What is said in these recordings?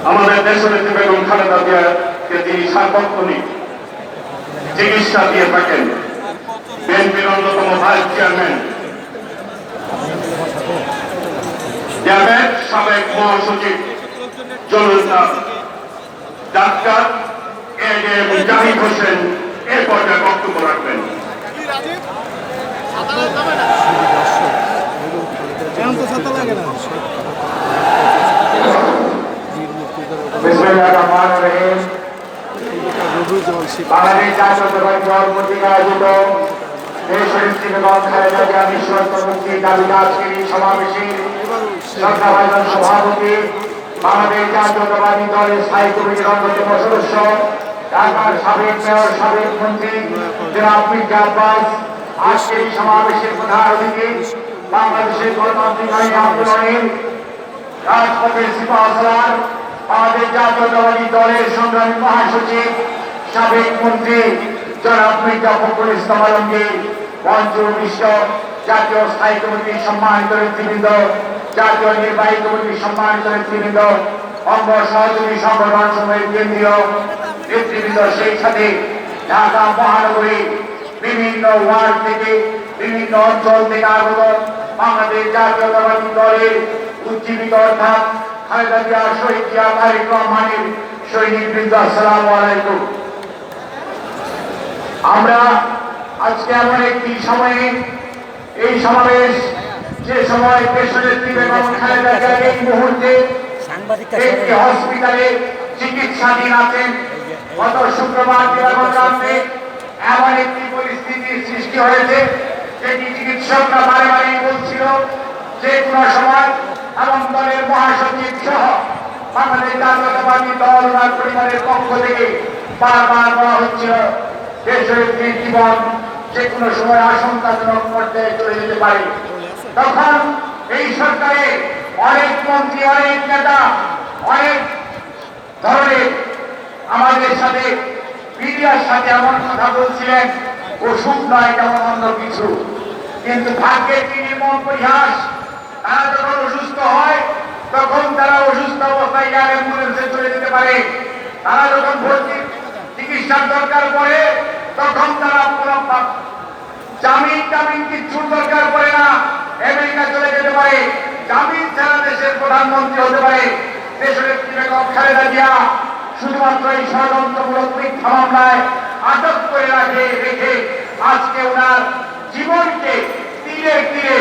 আমাদের দেশনেত্রী বেগম খালেদা জিয়াকে তিনি সার্বক্ষণিক চিকিৎসা দিয়ে থাকেন। বিএনপির অন্যতম ভাইস চেয়ারম্যান সাবেক মহাসচিব জনতা ডাক্তার এ.কে.এম. জাহিদ হোসেন এ পর্যায়ে বক্তব্য রাখবেন। বাংলাদেশ জাতীয়তাবাদী দল কর্তৃক আয়োজিত দেশনেত্রী বেগম খালেদা জিয়া নিঃশর্ত মুক্তির দাবিতে আজকের এই সমাবেশে শ্রদ্ধাভাজন সভাপতি, বাংলাদেশ জাতীয়তাবাদী দলের স্থায়ী কমিটির অন্যতম সদস্য, ঢাকার সাবেক মেয়র, সাবেক মন্ত্রী জনাব মির্জা আব্বাস, আজকের এই সমাবেশের প্রধান অতিথি বাংলাদেশের গণতান্ত্রিক আইন আন্দোলনের রাজপথের সিপাহসালার, আমাদের জাতীয়তাবাদী দলের সংগ্রামী মহাসচিব, সাবেক মন্ত্রী জনাব মির্জা ফখরুল ইসলাম আলমগীর, মঞ্চ বিশ্ব জাতীয় স্থায়ী কমিটির সম্মানিত নেতৃবৃন্দ, জাতীয় নির্বাহী কমিটির সম্মানিত নেতৃবৃন্দ, অঙ্গ সহযোগী সংগঠন সমূহের কেন্দ্রীয় নেতৃবৃন্দ, সেই সাথে ঢাকা মহানগরী বিভিন্ন ওয়ার্ড থেকে বিভিন্ন অঞ্চল থেকে আগত বাংলাদেশ জাতীয়তাবাদী দলের উজ্জীবিত অর্থাৎ খালেদা জিয়া, শহীদ জিয়া, তারেক রহমানের সৈনিকবৃন্দ, আসসালামু আলাইকুম। আমরা আজকে এমন একটি সময়ে এই সমাবেশ, যে সময় দেশনেত্রী বেগম খালেদা জিয়া এই মুহূর্তে একটি হসপিটালে চিকিৎসাধীন আছেন। গত শুক্রবার দিবাগত এমন একটি পরিস্থিতির সৃষ্টি হয়েছে, যেটি চিকিৎসকরা বারে বারে বলছিল যে কোনো সময়, এবং দলের মহাসচিব সহ বাংলাদেশ জাতীয়তাবাদী দল ওনার পরিবারের পক্ষ থেকে বারবার বলা হচ্ছিল দেশনেত্রীর জীবন যে কোনো সময় আশঙ্কাজনক পর্যায়ে চলে যেতে পারে। তখন এই সরকারে অনেক মন্ত্রী, অনেক নেতা, অনেক ধরনের আমাদের সাথে মিডিয়ার সাথে এমন কথা বলছিলেন, ওষুধ নয় তেমন অন্য কিছু। কিন্তু ভাগ্যের কি নির্মম পরিহাস, তারা যখন অসুস্থ হয় তখন তারা অসুস্থ অবস্থায় এয়ার অ্যাম্বুলেন্সে চলে যেতে পারে। তারা যখন ভর্তি চিকিৎসার দরকার পড়ে তখন তারা জামিন কিচ্ছুর দরকার পড়ে না, আমেরিকা চলে যেতে পারে। জামিন ছাড়া দেশের প্রধানমন্ত্রী হতে পারে। দেশনেত্রী বেগম খালেদা জিয়া শুধুমাত্র এই ষড়যন্ত্রমূলক মিথ্যা মামলায় আটক করে রেখে আজকে ওনার জীবনকে তীরে তীরে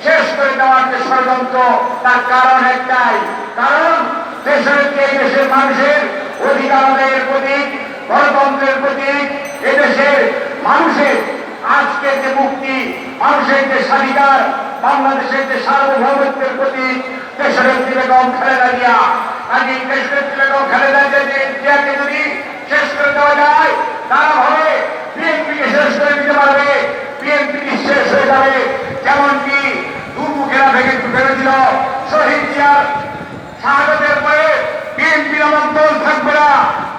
শেষ করে দেওয়ার যে ষড়যন্ত্র, তার কারণ একটাই, কারণ দেশনেত্রী এই দেশের মানুষের অধিকারের প্রতীক, গণতন্ত্রের প্রতীক, এদেশের মানুষের আজকের যে মুক্তি, মানুষের যে স্বাধিকার, বাংলাদেশের যে সার্বভৌমত্বের প্রতীক দেশনেত্রী বেগম খালেদা জিয়া। আজকে দেশনেত্রী বেগম খালেদা জিয়াকে যদি শেষ করে দেওয়া যায়, তারা ভাবে বিএনপিকে শেষ করে দিতে পারবে, বিএনপি শেষ হয়ে যাবে। যেমনকি দুর্মুখেরা ভেবেছিল শহীদ জিয়ার শাহাদাতের পরে বিএনপি নামক দল থাকবে না।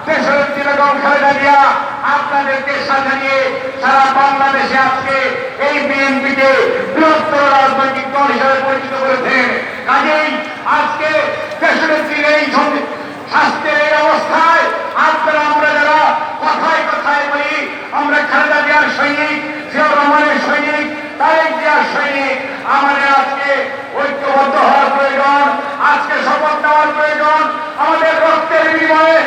দেশনেত্রী বেগম খালেদা জিয়া আপনাদেরকে সাথে নিয়ে সারা বাংলাদেশে আজকে এই বিএনপিকে বৃহত্তর রাজনৈতিক দল হিসেবে পরিচিত করেছেন। কাজেই আজকে দেশনেত্রীর এই স্বাস্থ্যের এই অবস্থায় আপনারা, আমরা যারা কথায় কথায় বলি আমরা খালেদা জিয়ার সৈনিক, জিয়াউর রহমানের সৈনিক, তারেক জিয়ার সৈনিক, আমাদের আজকে ঐক্যবদ্ধ হওয়ার প্রয়োজন, আজকে শপথ নেওয়ার প্রয়োজন। আমাদের রক্তের বিনিময়ে